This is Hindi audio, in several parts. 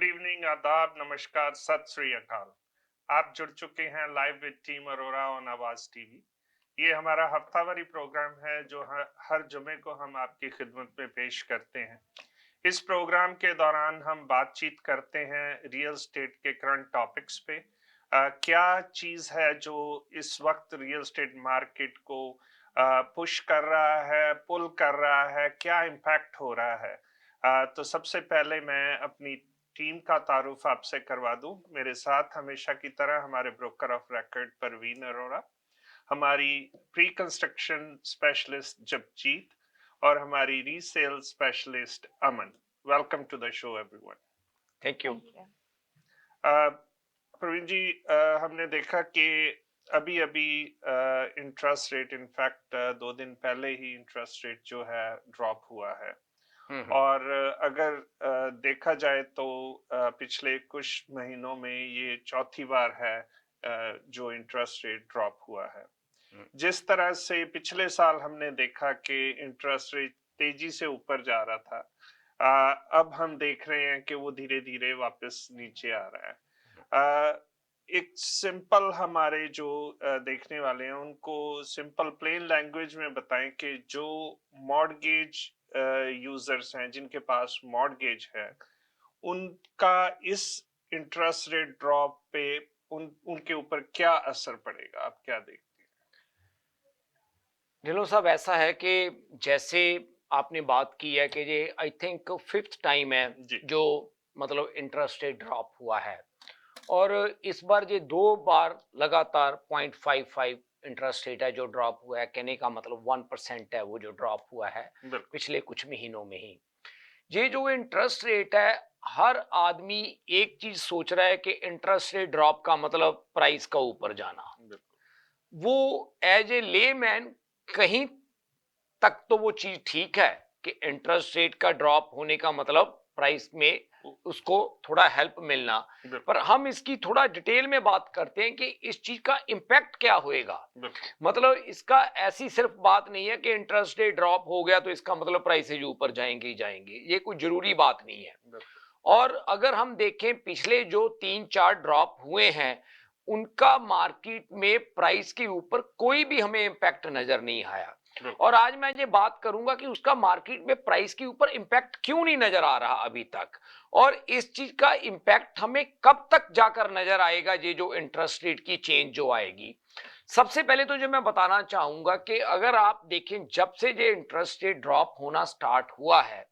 गुड इवनिंग, आदाब, नमस्कार, सत श्री अकाल। आप जुड़ चुके हैं live with team Arora on आवाज टीवी। ये हमारा हफ्तावारी प्रोग्राम है जो हर जुमे को हम आपकी खिदमत में पेश करते हैं। इस प्रोग्राम के दौरान हम बातचीत करते हैं रियल स्टेट के करंट टॉपिक्स पे। क्या चीज है जो इस वक्त रियल स्टेट मार्केट को पुश कर रहा है, पुल कर रहा है, क्या इम्पैक्ट हो रहा है। तो सबसे पहले मैं अपनी टीम का तारुफ आपसे करवा दूं। मेरे साथ हमेशा की तरह हमारे broker of record Parveen Arora, हमारी प्री कंस्ट्रक्शन स्पेशलिस्ट जपजीत और हमारी resale specialist Aman. Welcome to the show everyone. Thank you. Praveen ji, हमने देखा कि अभी अभी इंटरेस्ट रेट, इनफैक्ट 2 दिन पहले ही इंटरेस्ट रेट जो है ड्रॉप हुआ है। और अगर देखा जाए तो पिछले कुछ महीनों में ये चौथी बार है जो इंटरेस्ट रेट ड्रॉप हुआ है। जिस तरह से पिछले साल हमने देखा कि इंटरेस्ट रेट तेजी से ऊपर जा रहा था, अब हम देख रहे हैं कि वो धीरे धीरे वापस नीचे आ रहा है। एक सिंपल, हमारे जो देखने वाले हैं उनको सिंपल प्लेन लैंग्वेज में बताएं कि जो मॉर्गेज यूजर्स हैं, जिनके पास मॉर्गेज है, उनका इस इंटरेस्ट रेट ड्रॉप पे उनके ऊपर क्या असर पड़ेगा, आप क्या देखते हैं? ढिल्लों साहब, ऐसा है कि जैसे आपने बात की है कि ये आई थिंक 5th टाइम है जी। जो मतलब इंटरेस्ट रेट ड्रॉप हुआ है, और इस बार ये 2 बार लगातार 0.55 इंटरेस्ट रेट है जो ड्रॉप हुआ है। कहने का मतलब 1% है वो जो ड्रॉप हुआ है बिल्कुल। पिछले कुछ महीनों में ही। ये जो इंटरेस्ट रेट है, हर आदमी एक चीज सोच रहा है कि इंटरेस्ट रेट ड्रॉप का मतलब प्राइस का ऊपर जाना। बिल्कुल। वो एज ए लेमैन कहीं तक तो वो चीज ठीक है कि इंटरेस्ट रेट का ड्रॉप होने का मतलब प्राइस में उसको थोड़ा हेल्प मिलना, पर हम इसकी थोड़ा डिटेल में बात करते हैं कि इस चीज का इम्पैक्ट क्या होएगा। मतलब इसका ऐसी सिर्फ बात नहीं है कि इंटरेस्ट रेट ड्रॉप हो गया तो इसका मतलब प्राइसेज ऊपर जाएंगे ही जाएंगे, ये कोई जरूरी बात नहीं है। और अगर हम देखें पिछले जो 3-4 ड्रॉप हुए हैं, उनका मार्केट में प्राइस के ऊपर कोई भी हमें इम्पैक्ट नजर नहीं आया। और आज मैं ये बात करूंगा कि उसका मार्केट में प्राइस के ऊपर इंपैक्ट क्यों नहीं नजर आ रहा अभी तक, और इस चीज का इंपैक्ट हमें कब तक जाकर नजर आएगा, ये जो इंटरेस्ट रेट की चेंज जो आएगी। सबसे पहले तो जो मैं बताना चाहूंगा कि अगर आप देखें, जब से ये इंटरेस्ट रेट ड्रॉप होना स्टार्ट हुआ है,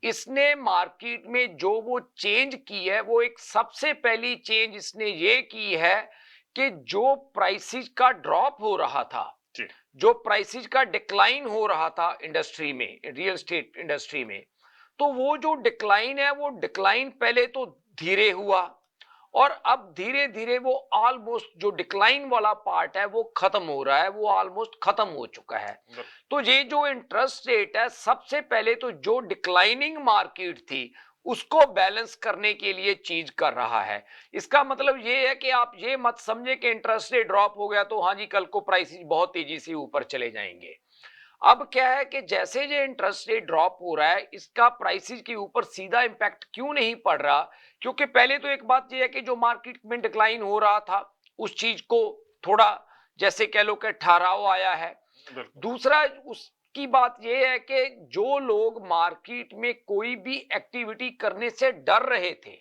इसने मार्केट में जो वो चेंज की है, वो एक सबसे पहली चेंज इसने ये की है कि जो प्राइसेस का ड्रॉप हो रहा था, जो प्राइसेस का डिक्लाइन हो रहा था इंडस्ट्री में, रियल एस्टेट इंडस्ट्री में, तो वो जो डिक्लाइन है, वो डिक्लाइन पहले तो धीरे हुआ, और अब धीरे धीरे वो ऑलमोस्ट जो डिक्लाइन वाला पार्ट है वो खत्म हो रहा है, वो ऑलमोस्ट खत्म हो चुका है। तो ये जो इंटरेस्ट रेट है, सबसे पहले तो जो डिक्लाइनिंग मार्केट थी उसको बैलेंस करने के लिए चीज कर रहा है। इसका मतलब ये है कि आप ये मत समझे कि इंटरेस्ट रेट ड्रॉप हो गया तो हाँ जी कल को प्राइस बहुत तेजी से ऊपर चले जाएंगे। अब क्या है कि जैसे ये इंटरेस्ट रेट ड्रॉप हो रहा है, इसका प्राइसेस के ऊपर सीधा इंपैक्ट क्यों नहीं पड़ रहा, क्योंकि पहले तो एक बात ये है कि जो मार्केट में डिक्लाइन हो रहा था उस चीज को थोड़ा जैसे कह लो कि ठहराव आया है। दूसरा उसकी बात यह है कि जो लोग मार्केट में कोई भी एक्टिविटी करने से डर रहे थे,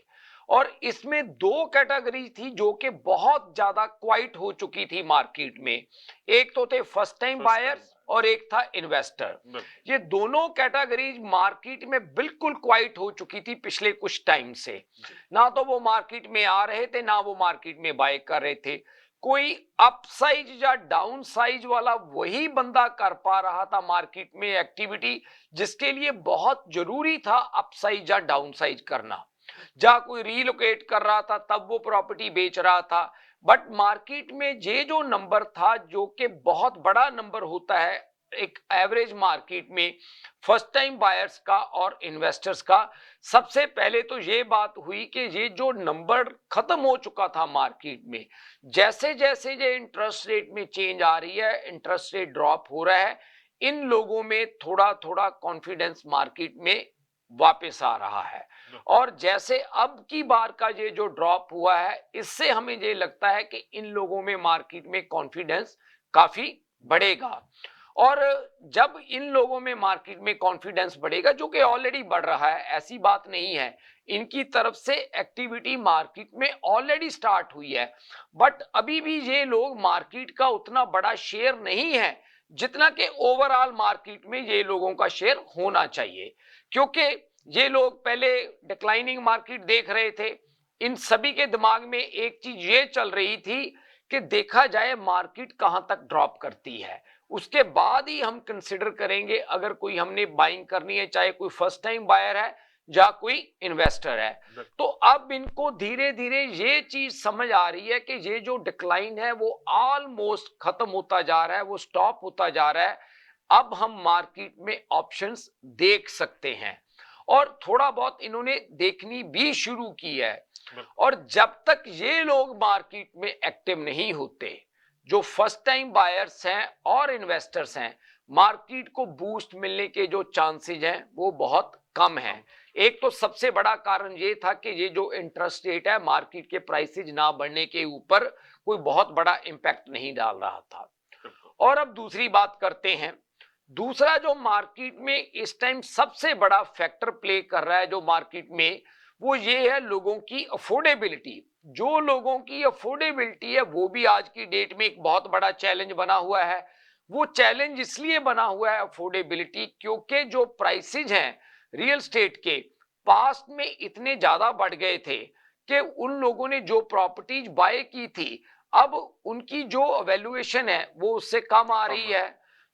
और इसमें 2 कैटेगरी थी जो कि बहुत ज्यादा क्वाइट हो चुकी थी मार्केट में। एक तो थे फर्स्ट टाइम बायर्स और एक था इन्वेस्टर। ये दोनों कैटेगरीज मार्केट में बिल्कुल क्वाइट हो चुकी थी पिछले कुछ टाइम से। ना तो वो मार्केट में आ रहे थे, ना वो मार्केट में बाय कर रहे थे। कोई अप साइज या डाउन साइज वाला वही बंदा कर पा रहा था मार्केट में एक्टिविटी, जिसके लिए बहुत जरूरी था अप साइज या डाउन साइज करना। जहां कोई रीलोकेट कर रहा था तब वो प्रॉपर्टी बेच रहा था। बट मार्केट में ये जो नंबर था, जो कि बहुत बड़ा नंबर होता है एक एवरेज मार्केट में, फर्स्ट टाइम बायर्स का और इन्वेस्टर्स का, सबसे पहले तो ये बात हुई कि ये जो नंबर खत्म हो चुका था मार्केट में, जैसे जैसे ये इंटरेस्ट रेट में चेंज आ रही है, इंटरेस्ट रेट ड्रॉप हो रहा है, इन लोगों में थोड़ा थोड़ा कॉन्फिडेंस मार्केट में वापस आ रहा है। और जैसे अब की बार का ये जो ड्रॉप हुआ है, इससे हमें ये लगता है कि इन लोगों में मार्केट में कॉन्फिडेंस काफी बढ़ेगा। और जब इन लोगों में मार्केट में कॉन्फिडेंस बढ़ेगा, जो कि ऑलरेडी बढ़ रहा है, ऐसी बात नहीं है, इनकी तरफ से एक्टिविटी मार्केट में ऑलरेडी स्टार्ट हुई है, बट अभी भी ये लोग मार्केट का उतना बड़ा शेयर नहीं है जितना कि ओवरऑल मार्केट में ये लोगों का शेयर होना चाहिए। क्योंकि ये लोग पहले डिक्लाइनिंग मार्केट देख रहे थे, इन सभी के दिमाग में एक चीज ये चल रही थी कि देखा जाए मार्केट कहां तक ड्रॉप करती है, उसके बाद ही हम कंसिडर करेंगे अगर कोई हमने बाइंग करनी है, चाहे कोई फर्स्ट टाइम बायर है या कोई इन्वेस्टर है। तो अब इनको धीरे धीरे ये चीज समझ आ रही है कि ये जो डिक्लाइन है वो ऑलमोस्ट खत्म होता जा रहा है, वो स्टॉप होता जा रहा है। अब हम मार्केट में ऑप्शंस देख सकते हैं और थोड़ा बहुत इन्होंने देखनी भी शुरू की है। और जब तक ये लोग मार्केट में एक्टिव नहीं होते, जो फर्स्ट टाइम बायर्स हैं और इन्वेस्टर्स हैं, मार्केट को बूस्ट मिलने के जो चांसेस हैं वो बहुत कम हैं। एक तो सबसे बड़ा कारण ये था कि ये जो इंटरेस्ट रेट है, मार्केट के प्राइसेज ना बढ़ने के ऊपर कोई बहुत बड़ा इंपैक्ट नहीं डाल रहा था। और अब दूसरी बात करते हैं। दूसरा जो मार्केट में इस टाइम सबसे बड़ा फैक्टर प्ले कर रहा है जो मार्केट में, वो ये है लोगों की अफोर्डेबिलिटी। जो लोगों की अफोर्डेबिलिटी है वो भी आज की डेट में एक बहुत बड़ा चैलेंज बना हुआ है। वो चैलेंज इसलिए बना हुआ है अफोर्डेबिलिटी, क्योंकि जो प्राइसेज हैं रियल स्टेट के पास्ट में इतने ज्यादा बढ़ गए थे कि उन लोगों ने जो प्रॉपर्टीज बाय की थी, अब उनकी जो वैल्यूएशन है वो उससे कम आ रही है।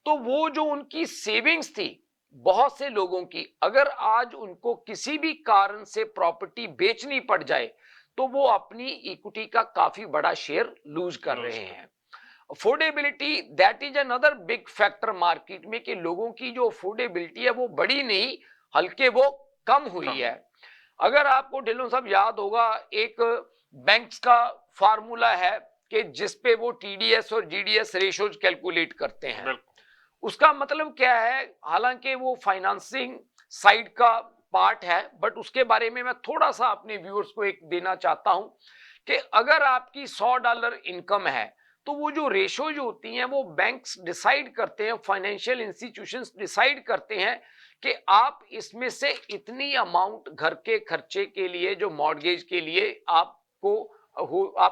तो वो जो उनकी सेविंग्स थी बहुत से लोगों की, अगर आज उनको किसी भी कारण से प्रॉपर्टी बेचनी पड़ जाए तो वो अपनी इक्विटी का काफी बड़ा शेयर लूज कर रहे हैं। Affordability that is another big factor market में, कि लोगों की जो अफोर्डेबिलिटी है वो बड़ी नहीं, हल्के वो कम हुई है। अगर आपको ढिल्लों साहब याद होगा, एक बैंक्स का फार्मूला है कि जिसपे वो टीडीएस और जीडीएस रेशियोज कैलकुलेट करते हैं। उसका मतलब क्या है, हालांकि वो फाइनेंसिंग साइड का पार्ट है, बट उसके बारे में मैं थोड़ा सा अपने व्यूअर्स को एक देना चाहता हूं कि अगर आपकी $100 इनकम है तो वो जो रेशो जो होती हैं वो बैंक्स डिसाइड करते हैं, फाइनेंशियल इंस्टीट्यूशंस डिसाइड करते हैं कि आप इसमें से इतनी अमाउंट घर के खर्चे के लिए, जो मॉर्गेज के लिए आप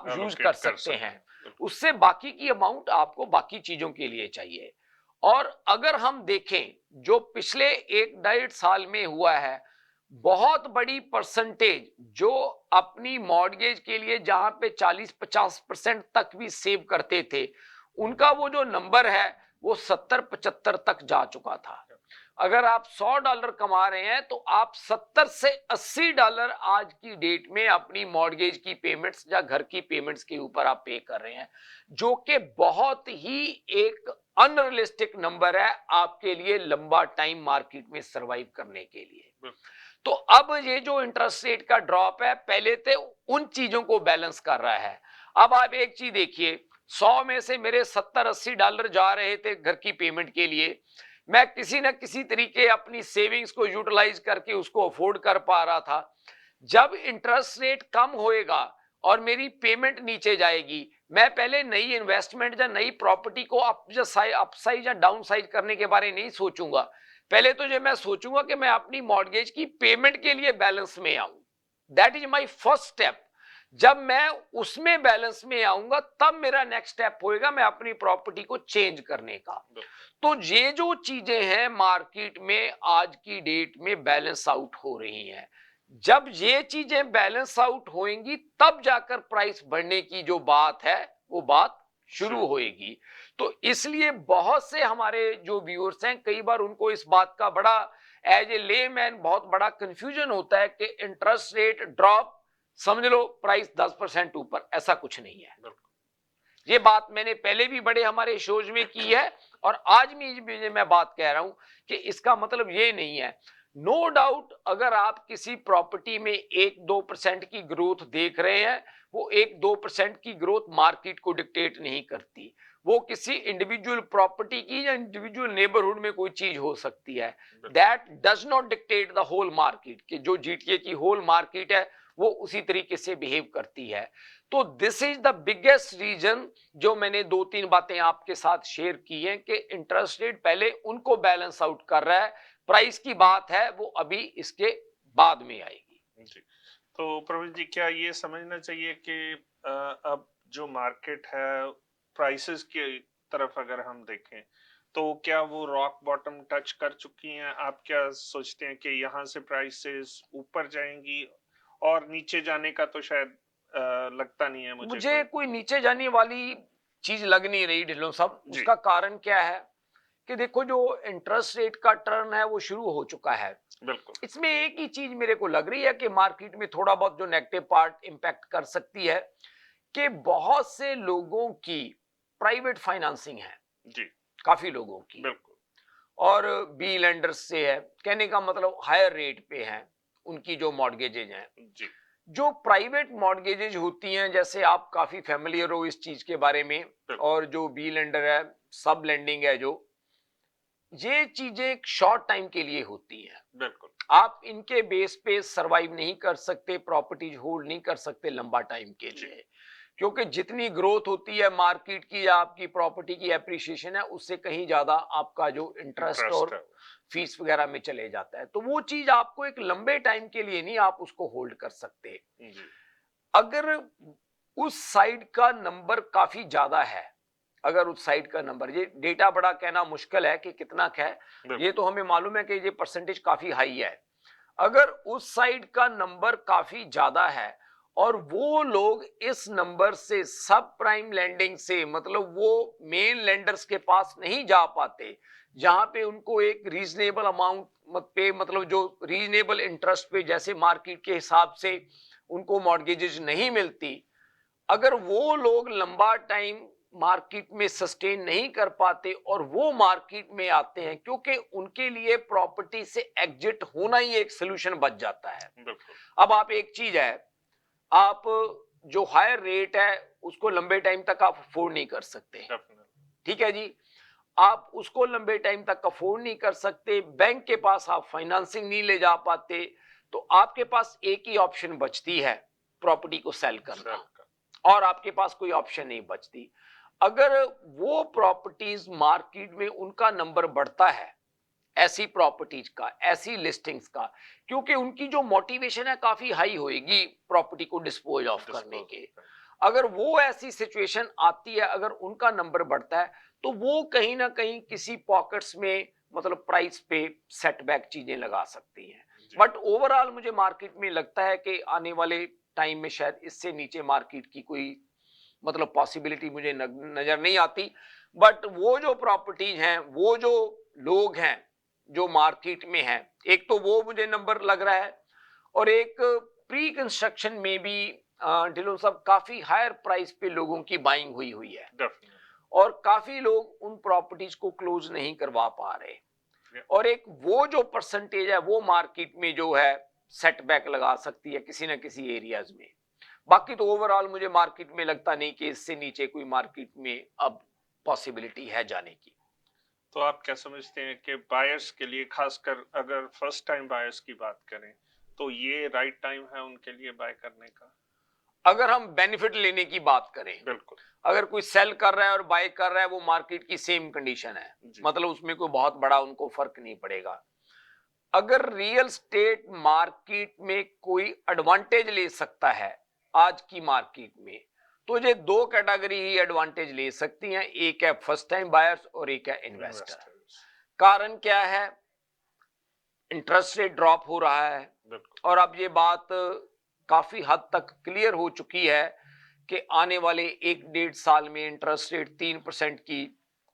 यूज कर सकते हैं, उससे बाकी की अमाउंट आपको बाकी चीजों के लिए चाहिए। और अगर हम देखें जो पिछले 1-1.5 साल में हुआ है, बहुत बड़ी परसेंटेज जो अपनी मॉर्गेज के लिए जहां पे 40-50% तक भी सेव करते थे, उनका वो जो नंबर है वो 70-75 तक जा चुका था। अगर आप $100 कमा रहे हैं तो आप 70 से $80 आज की डेट में अपनी मॉर्गेज की पेमेंट्स या घर की पेमेंट्स के ऊपर आप पे कर रहे हैं, जो कि बहुत ही एक अनरियलिस्टिक नंबर है आपके लिए लंबा टाइम मार्केट में सरवाइव करने के लिए। तो अब ये जो इंटरेस्ट रेट का ड्रॉप है, पहले तो उन चीजों को बैलेंस कर रहा है। अब आप एक चीज देखिए, 100 में से मेरे $70-80 जा रहे थे घर की पेमेंट के लिए, मैं किसी न किसी तरीके अपनी सेविंग्स को यूटिलाइज करके उसको अफोर्ड कर पा रहा था। जब इंटरेस्ट रेट कम होएगा और मेरी पेमेंट नीचे जाएगी, मैं पहले नई इन्वेस्टमेंट या नई प्रॉपर्टी को अपसाइज या डाउनसाइज करने के बारे में नहीं सोचूंगा। पहले तो ये मैं सोचूंगा कि मैं अपनी मॉर्गेज की पेमेंट के लिए बैलेंस में आऊं। That is my first step. जब मैं उसमें बैलेंस में आऊंगा तब मेरा नेक्स्ट स्टेप होएगा मैं अपनी प्रॉपर्टी को चेंज करने का। तो ये जो चीजें हैं मार्केट में आज की डेट में बैलेंस आउट हो रही हैं। जब ये चीजें बैलेंस आउट होंगी तब जाकर प्राइस बढ़ने की जो बात है वो बात शुरू होएगी। तो इसलिए बहुत से हमारे जो व्यूअर्स हैं, कई बार उनको इस बात का बड़ा एज ए लेमैन बहुत बड़ा कंफ्यूजन होता है कि इंटरेस्ट रेट ड्रॉप समझ लो प्राइस 10% ऊपर, ऐसा कुछ नहीं है। ये बात मैंने पहले भी बड़े हमारे शोज में की है और आज भी मैं बात कह रहा हूं कि इसका मतलब ये नहीं है। नो डाउट अगर आप किसी प्रॉपर्टी में 1-2% की ग्रोथ देख रहे हैं, वो 1-2% की ग्रोथ मार्केट को डिक्टेट नहीं करती, वो किसी इंडिविजुअल प्रॉपर्टी की या इंडिविजुअल नेबरहुड में कोई चीज हो सकती है। That does not dictate the whole market, कि जो जीटीए की होल मार्केट है वो उसी तरीके से बिहेव करती है। तो this is the biggest reason जो मैंने 2-3 बातें आपके साथ शेयर की हैं कि इंटरेस्ट रेट पहले उनको बैलेंस आउट कर रहा है, प्राइस की बात है वो अभी इसके बाद में आएगी। जी। तो प्रवीण जी, क्या ये समझना चाहिए कि अब जो मार्केट है प्राइसेस की तरफ अगर हम देखें तो क्या वो रॉक बॉटम टच कर चुकी हैं? आप क्या सोचते हैं कि यहाँ से प्राइसेस ऊपर जाएंगी और नीचे जाने का तो शायद लगता नहीं है मुझे कोई नीचे जाने वाली चीज लग नहीं रही ढिल्लों साहब। उसका कारण क्या है कि देखो, जो इंटरेस्ट रेट का टर्न है वो शुरू हो चुका है। बिल्कुल। इसमें एक ही चीज मेरे को लग रही है कि मार्केट में थोड़ा बहुत जो नेगेटिव पार्ट इंपैक्ट कर सकती है कि बहुत से लोगों की प्राइवेट फाइनेंसिंग है जी। काफी लोगों की, बिल्कुल। और बी लेंडर्स से है, कहने का मतलब हायर रेट पे हैं उनकी जो मॉर्गेजेज हैं। जी। जो प्राइवेट मॉर्गेजेज होती हैं, जैसे आप काफी फेमिलियर हो इस चीज के बारे में, और जो बी लेंडर है, सब लेंडिंग है, जो ये चीजें एक शॉर्ट टाइम के लिए होती हैं। बिल्कुल। आप इनके बेस पे सरवाइव नहीं कर सकते, प्रॉपर्टीज होल्ड नहीं कर सकते लंबा टाइम के लिए, क्योंकि जितनी ग्रोथ होती है मार्केट की या आपकी प्रॉपर्टी की एप्रिसिएशन है, उससे कहीं ज्यादा आपका जो इंटरेस्ट और फीस वगैरह में चले जाता है। तो वो चीज आपको एक लंबे टाइम के लिए नहीं आप उसको होल्ड कर सकते। अगर उस साइड का नंबर काफी ज्यादा है, अगर उस साइड का नंबर, ये डेटा बड़ा कहना मुश्किल है कि कितना है, ये तो हमें मालूम है कि ये परसेंटेज काफी हाई है। अगर उस साइड का नंबर काफी ज्यादा है और वो लोग इस नंबर से सब प्राइम लैंडिंग से, मतलब वो मेन लेंडर्स के पास नहीं जा पाते, जहां पे उनको एक रीजनेबल अमाउंट पे, मतलब जो रीजनेबल इंटरेस्ट पे, जैसे मार्केट के हिसाब से उनको मॉर्गेजेज नहीं मिलती, अगर वो लोग लंबा टाइम मार्केट में सस्टेन नहीं कर पाते और वो मार्केट में आते हैं, क्योंकि उनके लिए प्रॉपर्टी से एग्जिट होना ही एक सोल्यूशन बच जाता है। अब आप एक चीज है, आप जो हायर रेट है उसको लंबे टाइम तक आप अफोर्ड नहीं कर सकते, ठीक है जी, आप उसको लंबे टाइम तक अफोर्ड नहीं कर सकते, बैंक के पास आप फाइनेंसिंग नहीं ले जा पाते, तो आपके पास एक ही ऑप्शन बचती है, प्रॉपर्टी को सेल करना, और आपके पास कोई ऑप्शन नहीं बचती। अगर वो प्रॉपर्टीज मार्केट में उनका नंबर बढ़ता है, ऐसी प्रॉपर्टीज का, ऐसी लिस्टिंग्स का, क्योंकि उनकी जो मोटिवेशन है काफी हाई होएगी प्रॉपर्टी को डिस्पोज ऑफ करने के, अगर वो ऐसी सिचुएशन आती है, अगर उनका नंबर बढ़ता है, तो वो कहीं ना कहीं किसी पॉकेट्स में, मतलब प्राइस पे सेटबैक चीजें लगा सकती हैं। बट ओवरऑल मुझे मार्केट में लगता है कि आने वाले टाइम में शायद इससे नीचे मार्केट की कोई, मतलब पॉसिबिलिटी मुझे नजर नहीं आती। बट वो जो प्रॉपर्टीज हैं, वो जो लोग हैं जो मार्केट में हैं, एक तो वो मुझे नंबर लग रहा है, और एक प्री कंस्ट्रक्शन में भी ढिल्लों साहब काफी हायर प्राइस पे लोगों की बाइंग हुई हुई है, और काफी लोग उन प्रॉपर्टीज को क्लोज नहीं करवा पा रहे, और एक वो जो परसेंटेज है वो मार्केट में जो है सेटबैक लगा सकती है किसी ना किसी एरियाज में। बाकी तो ओवरऑल मुझे मार्केट में लगता नहीं कि इससे नीचे कोई मार्केट में अब पॉसिबिलिटी है जाने की। तो आप क्या समझते हैं कि बायर्स के लिए, खासकर अगर फर्स्ट टाइम बायर्स की बात करें, तो ये राइट टाइम है उनके लिए बाय करने का? अगर हम बेनिफिट लेने की बात करें, बिल्कुल, अगर कोई सेल कर रहा है और बाय कर रहा है, वो मार्केट की सेम कंडीशन है, मतलब उसमें कोई बहुत बड़ा उनको फर्क नहीं पड़ेगा। अगर रियल स्टेट मार्केट में कोई एडवांटेज ले सकता है आज की मार्केट में, तो ये दो कैटेगरी ही एडवांटेज ले सकती हैं, एक है फर्स्ट टाइम बायर्स और एक है इन्वेस्टर। कारण क्या है, इंटरेस्ट रेट ड्रॉप हो रहा है, और अब ये बात काफी हद तक क्लियर हो चुकी है कि आने वाले 1-1.5 साल में इंटरेस्ट रेट 3% की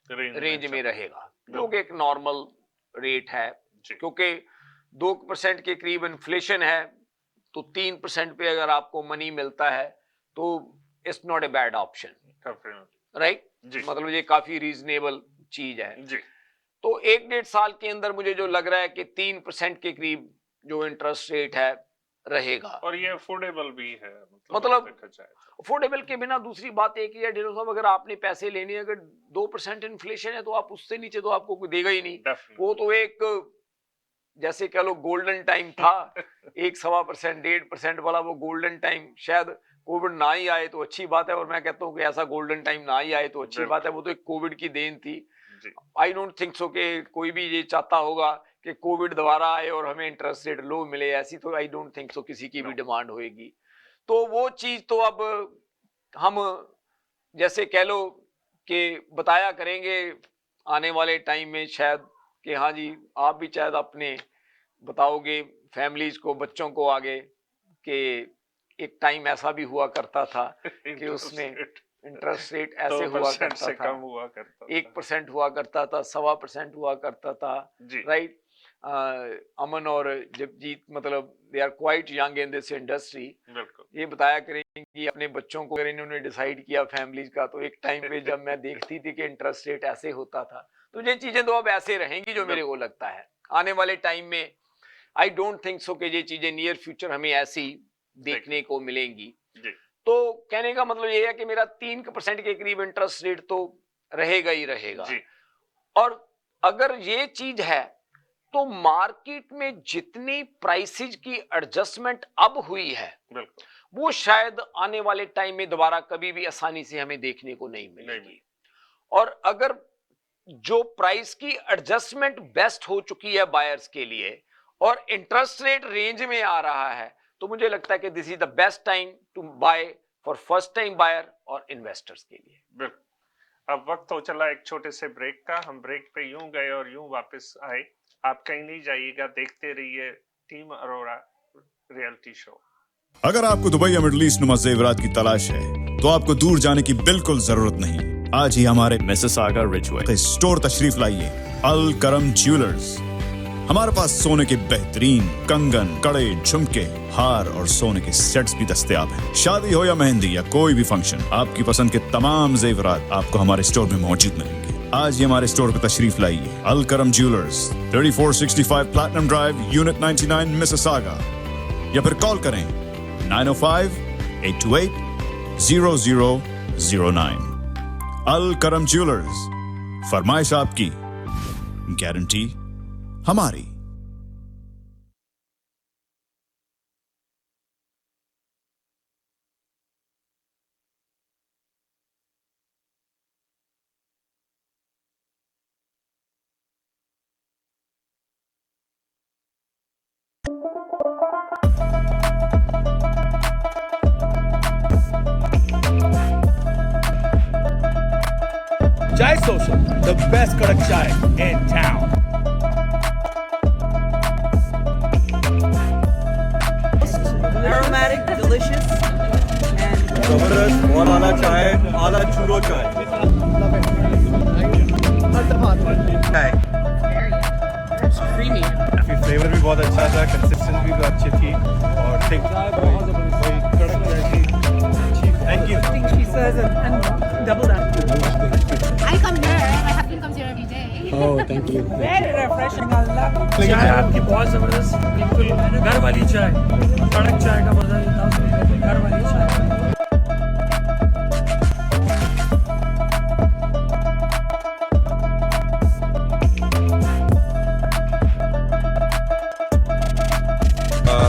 रेंज में रहेगा, जो कि एक नॉर्मल रेट है, क्योंकि 2% के करीब इन्फ्लेशन है, तो 3% पे अगर आपको मनी मिलता है तो it's not a bad option, right, मतलब ये काफी रीजनेबल चीज है जी। तो 1-1.5 साल के अंदर मुझे जो लग रहा है कि 3% के करीब जो इंटरेस्ट रेट है रहेगा। और ये अफोर्डेबल भी है, मतलब अफोर्डेबल के बिना दूसरी बात एक ही है ढेरों साहब, अगर आपने पैसे लेने, अगर 2% इन्फ्लेशन है तो आप उससे नीचे तो आपको कोई देगा ही नहीं। वो तो एक जैसे कह लो गोल्डन टाइम था 1-1.25%, 1.5% वाला वो गोल्डन टाइम, शायद कोविड ना ही आए तो अच्छी बात है, और मैं कहता हूँ कि ऐसा गोल्डन टाइम ना ही आए तो अच्छी बात है। वो तो एक कोविड की देन थी। आई डोंट थिंक सो कि कोई भी ये चाहता होगा कि कोविड दोबारा आए और हमें इंटरेस्ट रेट लो मिले, ऐसी तो आई डोंट थिंक सो किसी की भी डिमांड होएगी। तो वो चीज तो अब हम जैसे कह लो कि बताया करेंगे आने वाले टाइम में शायद, कि हाँ जी आप भी शायद अपने बताओगे फैमिलीज को, बच्चों को आगे, कि एक टाइम ऐसा भी हुआ करता था कि उसमें इंटरेस्ट रेट ऐसे हुआ करता था, 1% हुआ करता था, 1.25% हुआ करता था, राइट। अमन और जगजीत मतलब they are quite young in this industry, ये बताया करेंगे कि अपने बच्चों को अगर इन्होंने डिसाइड किया फैमिलीज का, तो एक टाइम पे जब मैं देखती थी कि इंटरेस्ट रेट ऐसे होता था, तो ये चीजें तो अब ऐसे रहेंगी जो मेरे को लगता है आने वाले टाइम में। आई डोंट थिंक सो कि ये चीजें नियर फ्यूचर हमें ऐसी देखने को मिलेंगी। तो कहने का मतलब ये है कि मेरा 3% के करीब इंटरेस्ट रेट तो रहेगा ही रहेगा। और अगर ये चीज है तो मार्केट में जितनी प्राइसेज की एडजस्टमेंट अब हुई है वो शायद आने वाले टाइम में दोबारा कभी भी आसानी से हमें देखने को नहीं मिलेगी। और अगर जो प्राइस की एडजस्टमेंट बेस्ट हो चुकी है बायर्स के लिए और इंटरेस्ट रेट रेंज में आ रहा है, तो मुझे लगता है कि this is the best time to buy for first time buyer और इन्वेस्टर्स के लिए। बिल्कुल। अब वक्त हो चला एक छोटे से ब्रेक का, हम ब्रेक पे यूं गए और यूं वापस आए। आप कहीं नहीं जाइएगा, देखते रहिए टीम अरोड़ा रियलिटी शो। अगर आपको दुबई या मिडिल ईस्ट नुमा ज़ेवरात की तलाश है तो आपको दूर जाने की बिल्कुल जरूरत नहीं। आज ही हमारे मिसिसागा रिजवे स्टोर तशरीफ लाइए, अल करम ज्वेलर्स। हमारे पास सोने के बेहतरीन कंगन, कड़े, झुमके, हार और सोने के सेट्स भी दस्तयाब हैं। शादी हो या मेहंदी या कोई भी फंक्शन, आपकी पसंद के तमाम जेवरात आपको हमारे स्टोर में मौजूद मिलेंगे। आज ही हमारे स्टोर पर तशरीफ लाइए, अल करम jewellers, 3465 platinum drive, unit 99, Mississauga, या फिर कॉल करें 905-828-0009। अल करम ज्वेलर्स, फरमाइश आपकी, गारंटी हमारी। Chai Social, the best kadak chai in town. Aromatic, delicious, and Zabardast, बहुत आला चाय, आला चूरो चाय. Chai. it's creamy. फ्लेवर भी बहुत अच्छा था, कंसिस्टेंसी भी अच्छी थी और थिक वही कड़क जैसी अच्छी। Thank you. She says and double that. I come here. My husband comes here every day. Oh, thank you. Very refreshing. I love it. चाय आपकी बहुत जबरदस्त, बिल्कुल घर वाली चाय, कड़क चाय का मजा लेता हूँ, घर वाली चाय।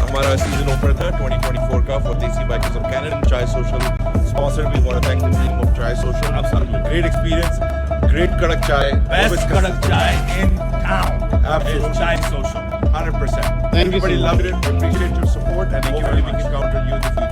हमारा सीजन ओपनर था 2024 का for Desi bikers of Canada. Chai Social sponsor, we want to thank the team of Chai Social. Absolutely great experience, great कड़क चाय, Best kadak chai in town. Absolutely. Is Chai Social. 100%. Thank you Everybody so loved it. We appreciate your support and hopefully we can count on you in the future.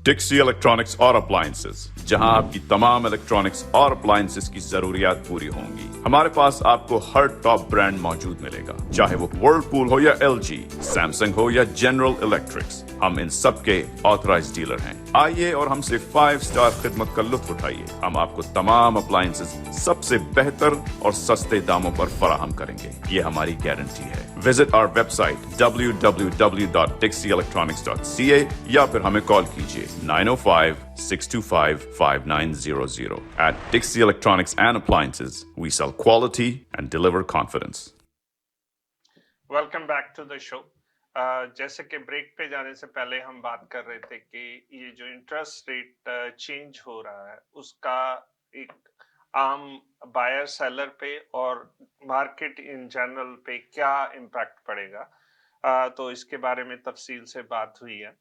Dixie electronics और अप्लायंसेस, जहां आपकी तमाम इलेक्ट्रॉनिक्स और अप्लायंसेस की जरूरियात पूरी होंगी। हमारे पास आपको हर टॉप ब्रांड मौजूद मिलेगा, चाहे वो वर्लपूल हो या एलजी, सैमसंग हो या जनरल इलेक्ट्रिक्स। हम इन सब के ऑथराइज्ड डीलर हैं। आइए और हमसे 5 स्टार खिदमत का लुत्फ उठाइए। हम आपको तमाम अप्लायंसेस सबसे बेहतर और सस्ते दामों पर फराहम करेंगे, ये हमारी गारंटी है। विजिट आवर वेबसाइट www.dixieelectronics.ca या फिर हमें कॉल कीजिए 905-625-5900. At Dixie Electronics and Appliances, we sell quality and deliver confidence. Welcome back to the show. जैसे कि ब्रेक पे जाने से पहले हम बात कर रहे थे कि ये जो इंटरेस्ट रेट चेंज हो रहा है उसका एक आम बायर सेलर पे और मार्केट इन जनरल पे क्या इम्पैक्ट पड़ेगा, तो इसके बारे में तफसील से बात हुई है।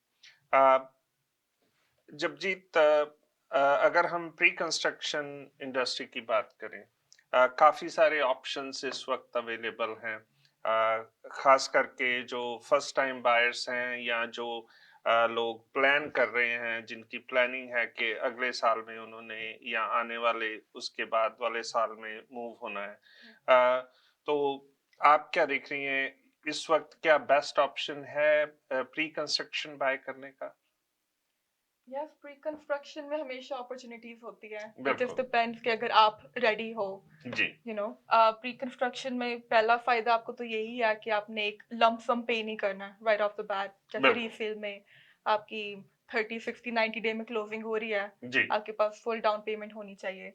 जबजीत, अगर हम प्री कंस्ट्रक्शन इंडस्ट्री की बात करें, काफ़ी सारे ऑप्शंस इस वक्त अवेलेबल हैं, खास करके जो फर्स्ट टाइम बायर्स हैं या जो लोग प्लान कर रहे हैं, जिनकी प्लानिंग है कि अगले साल में उन्होंने या आने वाले उसके बाद वाले साल में मूव होना है। तो आप क्या देख रही हैं इस वक्त, क्या बेस्ट ऑप्शन है प्री कंस्ट्रक्शन बाय करने का? यस, प्री कंस्ट्रक्शन में हमेशा अपॉर्चुनिटीज होती है। इट बिल्कुल। जस्ट डिपेंड्स कि अगर आप रेडी हो। जी, प्री कंस्ट्रक्शन में पहला फायदा आपको तो यही है कि आपने एक लंप सम पे नहीं करना है राइट ऑफ द बैट। जैसे बिल्कुल। रीसेल में आपकी 30, 60, 90 डे में क्लोजिंग हो रही है, जी, आपके पास फुल डाउन पेमेंट होनी चाहिए।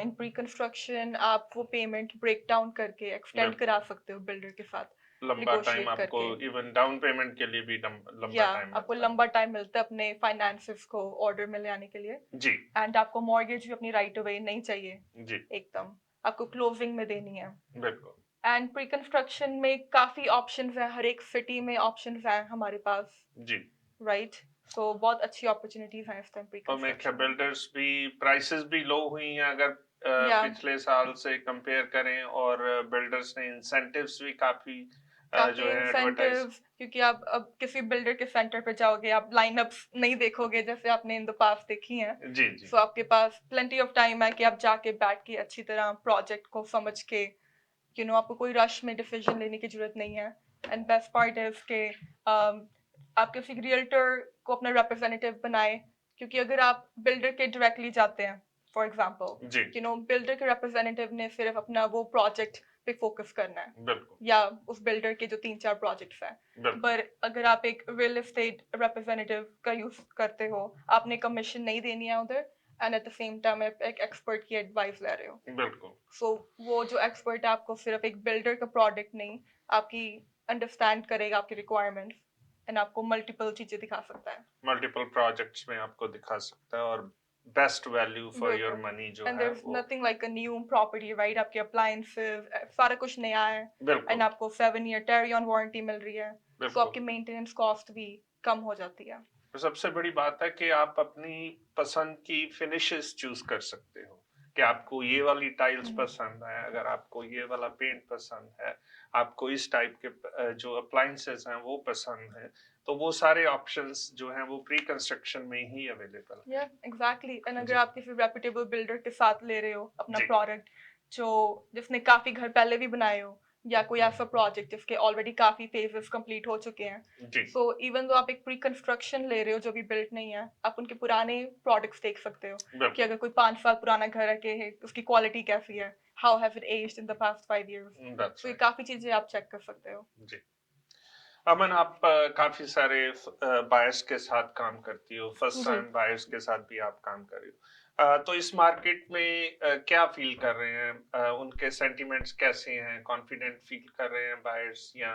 इन प्री कंस्ट्रक्शन आप वो पेमेंट ब्रेक डाउन करके एक्सटेंड बिल्कुल। करा सकते हो बिल्डर के साथ। लंबा टाइम negotiate आपको करके। इवन डाउन पेमेंट के लिए भी लंबा या टाइम आपको लगता है। लंबा टाइम मिलता है अपने फाइनेंसेस को ऑर्डर में ले आने के लिए। जी, एंड आपको मॉर्गेज भी अपनी राइट अवे नहीं चाहिए जी, एकदम, आपको क्लोजिंग में देनी है। बिल्कुल। एंड प्री कंस्ट्रक्शन में काफी ऑप्शंस हैं, हर एक सिटी में ऑप्शंस हैं हमारे पास, जी, राइट? सो बहुत अच्छी अपॉर्चुनिटीज हैं इस टाइम प्री और मैं क्या कंस्ट्रक्शन। बिल्डर्स भी प्राइसेस भी लो हुई हैं अगर या पिछले साल से कंपेयर करें, और बिल्डर्स ने इंसेंटिव्स भी काफी काफी जो है एडवर्टाइज। इंसेंटिव्स, क्योंकि आप अब किसी बिल्डर के सेंटर पे जाओगे, आप लाइनअप्स नहीं देखोगे जैसे आपने इन द पास्ट देखी हैं। जी, जी, सो आपके पास प्लेंटी ऑफ टाइम है कि आप जाके बैठ के अच्छी तरह प्रोजेक्ट को समझ के आपको कोई रश में डिसीजन लेने की जरूरत नहीं है। एंड बेस्ट पार्ट इज के आप किसी रियल्टर को अपना रिप्रेजेंटेटिव बनाए, क्योंकि अगर आप बिल्डर के डायरेक्टली जाते हैं फॉर एग्जांपल, जी, बिल्डर के रिप्रेजेंटेटिव ने सिर्फ अपना वो प्रोजेक्ट पे फोकस करना है बिल्कुल, या उस बिल्डर के जो 3-4 प्रोजेक्ट्स हैं। बिल्कुल, पर अगर आप एक रियल एस्टेट रिप्रेजेंटेटिव का यूज करते हो, आपने कमीशन नहीं देनी है उधर, and at the same time आप एक एक्सपर्ट की एडवाइस ले रहे हो। बिल्कुल, सो वो जो एक्सपर्ट है आपको सिर्फ एक बिल्डर का प्रोडक्ट नहीं, आपकी अंडरस्टैंड करेगा आपकी रिक्वायरमेंट्स, एंड आपको मल्टीपल चीजें दिखा सकता है। मल्टीपल प्रोजेक्ट्स में आपको दिखा सकता है और बेस्ट वैल्यू फॉर योर बिल्कुल। मनी जो एंड है देयर इज वो। Nothing like a new property, right? आपके अप्लायंसेस सारा कुछ नया है, बिल्कुल, एंड आपको 7 ईयर टेरी ऑन वारंटी मिल रही है, सो बिल्कुल। आपकी मेंटेनेंस कॉस्ट भी कम हो जाती है। तो सबसे बड़ी बात है कि आप अपनी पसंद की फिनिशेस चूज कर सकते हो, कि आपको ये वाली टाइल्स पसंद है, अगर आपको ये वाला पेंट पसंद है, आपको इस टाइप के जो अप्लायंसेस हैं वो पसंद है, तो वो सारे ऑप्शंस जो हैं वो प्री कंस्ट्रक्शन में ही अवेलेबल है। या एग्जैक्टली। एंड अगर जी। आप किसी रेप्यूटेबल बिल्डर के साथ ले रहे हो अपना जी। प्रोडक्ट, जिसने काफी घर पहले भी बनाए हो, या कोई ऐसा प्रोजेक्ट जिसके ऑलरेडी काफी फेजेस कंप्लीट हो चुके हैं, जी, सो इवन दो आप एक प्री कंस्ट्रक्शन ले रहे हो जो भी बिल्ट नहीं है, आप उनके पुराने प्रोडक्ट्स देख सकते हो कि बिल्कुल, अगर कोई 5 साल पुराना घर है कि उसकी क्वालिटी कैसी है, how have it aged in the past 5 years। that's तो ये right। काफी चीजें आप चेक कर सकते हो। जी, अमन, आप काफी सारे बायर्स के साथ काम करती हो, फर्स्ट जी। टाइम बायर्स के साथ भी आप काम कर रही हो, तो इस मार्केट में क्या फील कर रहे हैं, उनके सेंटिमेंट्स कैसे हैं, कॉन्फिडेंट फील कर रहे हैं बायर्स, या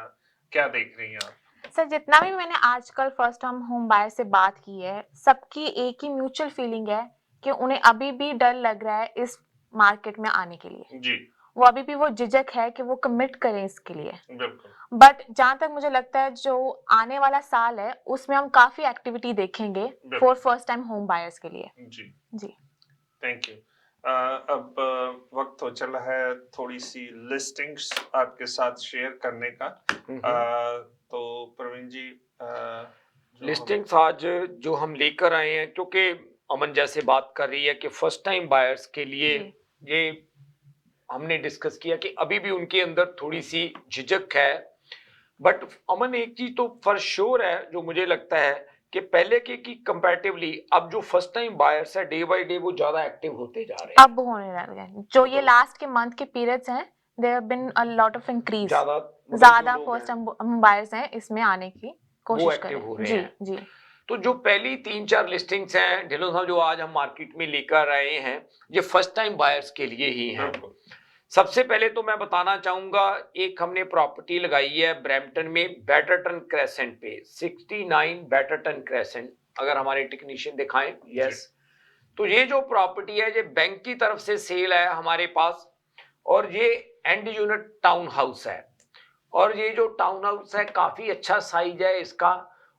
क्या देख रही हैं आप? सर, जितना भी मैंने आजकल फर्स्ट टाइम होम बायर से बात की है, सबकी एक ही म्यूचुअल फीलिंग है कि उन्हें अभी भी डर लग रहा है इस मार्केट में आने के लिए। जी, वो अभी भी वो झिझक है कि वो कमिट करें इसके लिए। बिल्कुल, बट जहाँ तक मुझे लगता है जो आने वाला साल है उसमें हम काफी एक्टिविटी देखेंगे for first time home buyers के लिए। जी, जी, थैंक यू। अब वक्त हो चला है थोड़ी सी लिस्टिंग्स आपके साथ शेयर करने का। तो प्रवीण जी, लिस्टिंग्स आज जो हम लेकर आए हैं, क्योंकि अमन जैसे बात कर रही है कि फर्स्ट टाइम बायर्स के लिए जी। ये हमने डिस्कस किया कि अभी भी उनके अंदर थोड़ी सी झिझक है। बट अमन, एक चीज तो फॉर श्योर है जो मुझे लगता है कि पहले के की कंपैरेटिवली अब जो फर्स्ट टाइम बायर्स है डे बाय डे वो ज्यादा एक्टिव होते जा रहे हैं। अब होने लग गए जो ये लास्ट के मंथ के पीरियड्स हैं, there have been a lot of increase, ज्यादा फर्स्ट टाइम बायर्स हैं इसमें आने की कोशिश कर रहे हैं। जी जी। तो जो पहली 3-4 लिस्टिंग्स हैं ढिल्लों साहब जो आज हम मार्केट में लेकर आए हैं, ये फर्स्ट टाइम बायर्स के लिए ही हैं। सबसे पहले तो मैं बताना चाहूंगा, एक हमने प्रॉपर्टी लगाई है ब्रैम्पटन में बैटरटन क्रेसेंट पे, 69 बैटरटन क्रेसेंट, अगर हमारे टेक्नीशियन दिखाएं। यस, तो ये जो प्रॉपर्टी है ये बैंक की तरफ से सेल है हमारे पास, और ये एंड यूनिट टाउन हाउस है, और ये जो टाउन हाउस है काफी अच्छा साइज है इसका,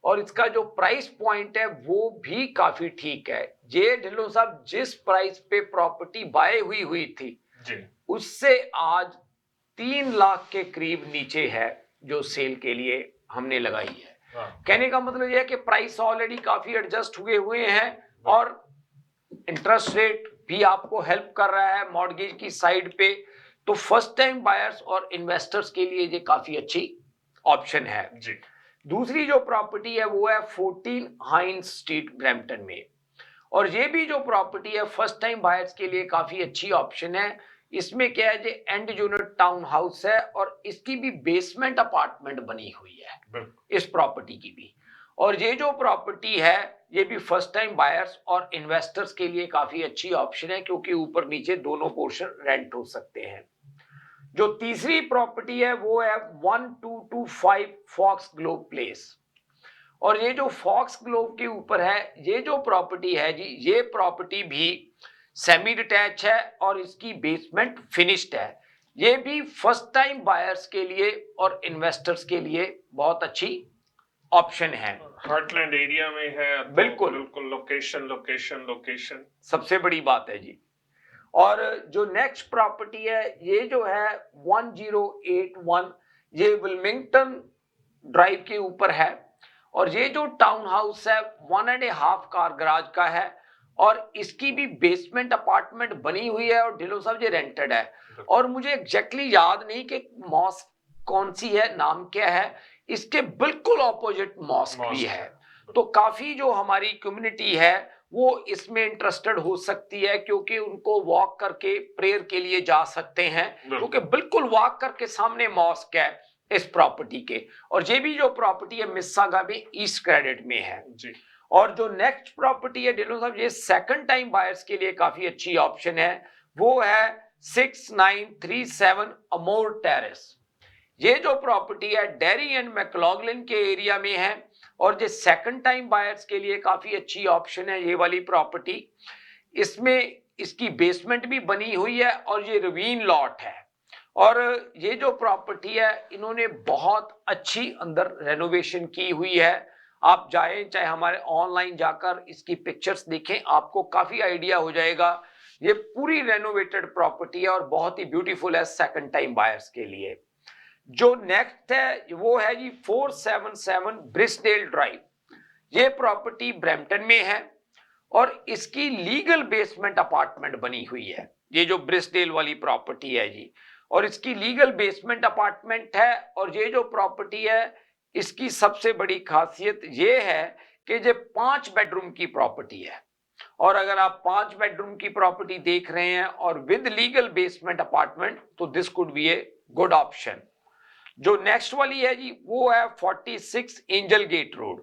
और इसका जो प्राइस पॉइंट है वो भी काफी ठीक है। ये ढिल्लों साहब जिस प्राइस पे प्रॉपर्टी बाय हुई थी जी, उससे आज 3 लाख के करीब नीचे है जो सेल के लिए हमने लगाई है। कहने का मतलब यह है कि प्राइस ऑलरेडी काफी एडजस्ट हुए हैं, और इंटरेस्ट रेट भी आपको हेल्प कर रहा है मॉर्गेज की साइड पे। तो फर्स्ट टाइम बायर्स और इन्वेस्टर्स के लिए ये काफी अच्छी ऑप्शन है जी। दूसरी जो प्रॉपर्टी है वो है 14 हाइंस स्ट्रीट ब्रैम्पटन में, और ये भी जो प्रॉपर्टी है फर्स्ट टाइम बायर्स के लिए काफी अच्छी ऑप्शन है। इसमें क्या है, ये एंड यूनिट टाउन हाउस है, और इसकी भी बेसमेंट अपार्टमेंट बनी हुई है इस प्रॉपर्टी की भी। और ये जो प्रॉपर्टी है ये भी फर्स्ट टाइम बायर्स और इन्वेस्टर्स के लिए काफी अच्छी ऑप्शन है, क्योंकि ऊपर नीचे दोनों पोर्शन रेंट हो सकते हैं। जो तीसरी प्रॉपर्टी है वो है 1225 फॉक्स ग्लोव प्लेस, और ये जो फॉक्स ग्लोव के ऊपर है ये जो प्रॉपर्टी है जी, ये प्रॉपर्टी भी सेमी डिटैच है और इसकी बेसमेंट फिनिश्ड है। ये भी फर्स्ट टाइम बायर्स के लिए और इन्वेस्टर्स के लिए बहुत अच्छी ऑप्शन है। हार्टलैंड एरिया में है, तो बिल्कुल लोकेशन सबसे बड़ी बात है जी। और जो नेक्स्ट प्रॉपर्टी है ये जो है 1081, ये विल्मिंगटन ड्राइव के ऊपर है, और ये जो टाउन हाउस है 1.5 कार गराज का है, और इसकी भी बेसमेंट अपार्टमेंट बनी हुई है, और ढिल्लों साहब ये रेंटेड है। और मुझे एग्जैक्टली याद नहीं कि मॉस्क कौन सी है, नाम क्या है, इसके बिल्कुल ऑपोजिट मॉस्क भी है। तो काफी जो हमारी कम्युनिटी है वो इसमें इंटरेस्टेड हो सकती है, क्योंकि उनको वॉक करके प्रेयर के लिए जा सकते हैं, क्योंकि बिल्कुल वॉक करके सामने मॉस्क है इस प्रॉपर्टी के। और ये भी जो प्रॉपर्टी है मिस्सागा में ईस्ट क्रेडिट में है जी। और जो नेक्स्ट प्रॉपर्टी है ढिल्लों साहब, ये सेकंड टाइम बायर्स के लिए काफी अच्छी ऑप्शन है, वो है 6937 अमोर टेरेस। ये जो प्रॉपर्टी है डेरी एंड मैक्लॉगलिन के एरिया में है, और ये सेकंड टाइम बायर्स के लिए काफी अच्छी ऑप्शन है ये वाली प्रॉपर्टी। इसमें इसकी बेसमेंट भी बनी हुई है, और ये रवीन लॉट है। और ये जो प्रॉपर्टी है इन्होंने बहुत अच्छी अंदर रेनोवेशन की हुई है। आप जाएं, चाहे हमारे ऑनलाइन जाकर इसकी पिक्चर्स देखें, आपको काफी आइडिया हो जाएगा। ये पूरी रेनोवेटेड प्रॉपर्टी है और बहुत ही ब्यूटीफुल है सेकंड टाइम बायर्स के लिए। जो नेक्स्ट है वो है जी 477 ब्रिस्डेल ड्राइव। ये प्रॉपर्टी ब्रैम्पटन में है, और इसकी लीगल बेसमेंट अपार्टमेंट बनी हुई है। ये जो ब्रिस्डेल वाली प्रॉपर्टी है जी, और इसकी लीगल बेसमेंट अपार्टमेंट है। और ये जो प्रॉपर्टी है इसकी सबसे बड़ी खासियत ये है कि ये 5 बेडरूम की प्रॉपर्टी है, और अगर आप 5 बेडरूम की प्रॉपर्टी देख रहे हैं और विद लीगल बेसमेंट अपार्टमेंट, तो this could be a good option. जो नेक्स्ट वाली है जी वो है 46 एंजल गेट रोड।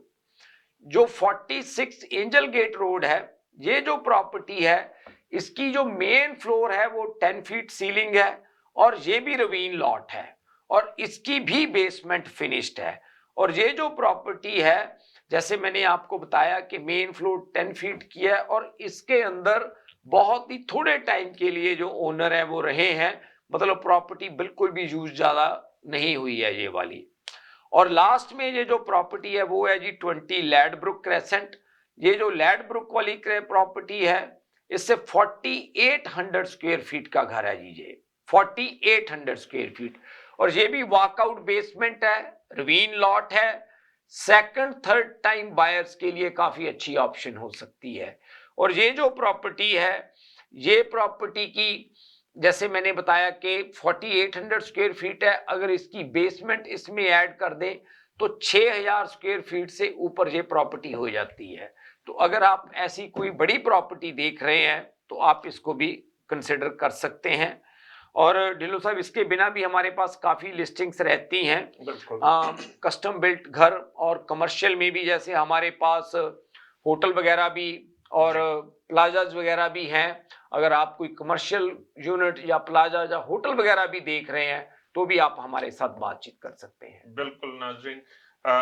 जो 46 एंजल गेट रोड है, ये जो प्रॉपर्टी है इसकी जो मेन फ्लोर है वो 10 फीट सीलिंग है, और ये भी रवीन लॉट है, और इसकी भी बेसमेंट फिनिश्ड है। और ये जो प्रॉपर्टी है जैसे मैंने आपको बताया कि मेन फ्लोर 10 फीट की है, और इसके अंदर बहुत ही थोड़े टाइम के लिए जो ओनर है वो रहे हैं, मतलब प्रॉपर्टी बिल्कुल भी यूज ज्यादा नहीं हुई है ये वाली। और लास्ट में ये जो प्रॉपर्टी है वो है जी 20 लैडब्रुक क्रेसेंट। ये जो लैडब्रुक वाली प्रॉपर्टी है इससे 4800 स्क्वायर फीट का घर है जी, ये 4800 स्क्वायर फीट, और ये भी वॉकआउट बेसमेंट है, रवीन लॉट है। सेकंड थर्ड टाइम बायर्स के लिए काफी अच्छी ऑप्शन हो सकती है। और ये जो प्रॉपर्टी है, ये प्रॉपर्टी की जैसे मैंने बताया कि 4800 स्क्वायर फीट है, अगर इसकी बेसमेंट इसमें ऐड कर दें तो 6000 स्क्वायर फीट से ऊपर ये प्रॉपर्टी हो जाती है। तो अगर आप ऐसी कोई बड़ी प्रॉपर्टी देख रहे हैं तो आप इसको भी कंसिडर कर सकते हैं। और ढिल्लो साहब, इसके बिना भी हमारे पास काफ़ी लिस्टिंग्स रहती हैं, कस्टम बिल्ट घर और कमर्शियल में भी, जैसे हमारे पास होटल वगैरह भी और प्लाजाज वगैरह भी हैं। अगर आप कोई कमर्शियल यूनिट या प्लाजा या होटल वगैरह भी देख रहे हैं तो भी आप हमारे साथ बातचीत कर सकते हैं। बिल्कुल नाजरीन,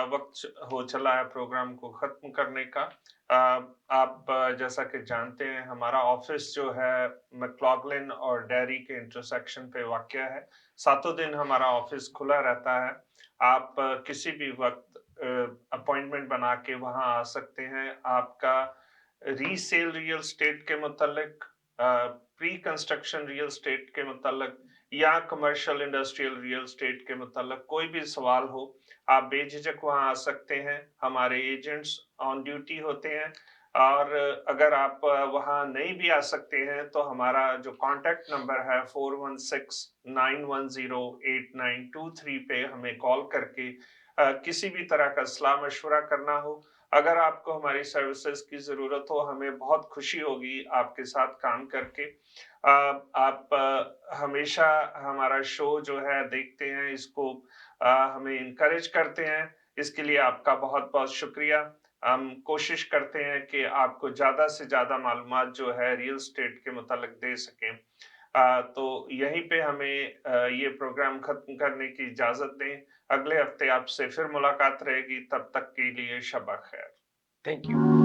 वक्त हो चला है प्रोग्राम को ख़त्म करने का। आप जैसा कि जानते हैं हमारा ऑफिस जो है मैक्लॉगलिन और डेयरी के इंटरसेक्शन पे वाक़ है। सातों दिन हमारा ऑफिस खुला रहता है। आप किसी भी वक्त अपॉइंटमेंट बना के वहाँ आ सकते हैं। आपका रीसेल रियल स्टेट के मुतल्लिक, प्री कंस्ट्रक्शन रियल स्टेट के मुतल्लिक या कमर्शियल इंडस्ट्रियल रियल स्टेट के मुतल्लिक कोई भी सवाल हो, आप बेझिझक वहाँ आ सकते हैं। हमारे एजेंट्स ऑन ड्यूटी होते हैं। और अगर आप वहाँ नहीं भी आ सकते हैं तो हमारा जो कॉन्टैक्ट नंबर है 4169108923 पे हमें कॉल करके किसी भी तरह का सलाह मशवरा करना हो, अगर आपको हमारी सर्विसेज की ज़रूरत हो, हमें बहुत खुशी होगी आपके साथ काम करके। आप हमेशा हमारा शो जो है देखते हैं, इसको हमें इनकरेज करते हैं, इसके लिए आपका बहुत बहुत शुक्रिया। हम कोशिश करते हैं कि आपको ज़्यादा से ज़्यादा मालूमात जो है रियल स्टेट के मुतालिक दे सकें। तो यहीं पे हमें ये प्रोग्राम ख़त्म करने की इजाज़त दें। अगले हफ्ते आपसे फिर मुलाकात रहेगी, तब तक के लिए शब खैर। Thank you.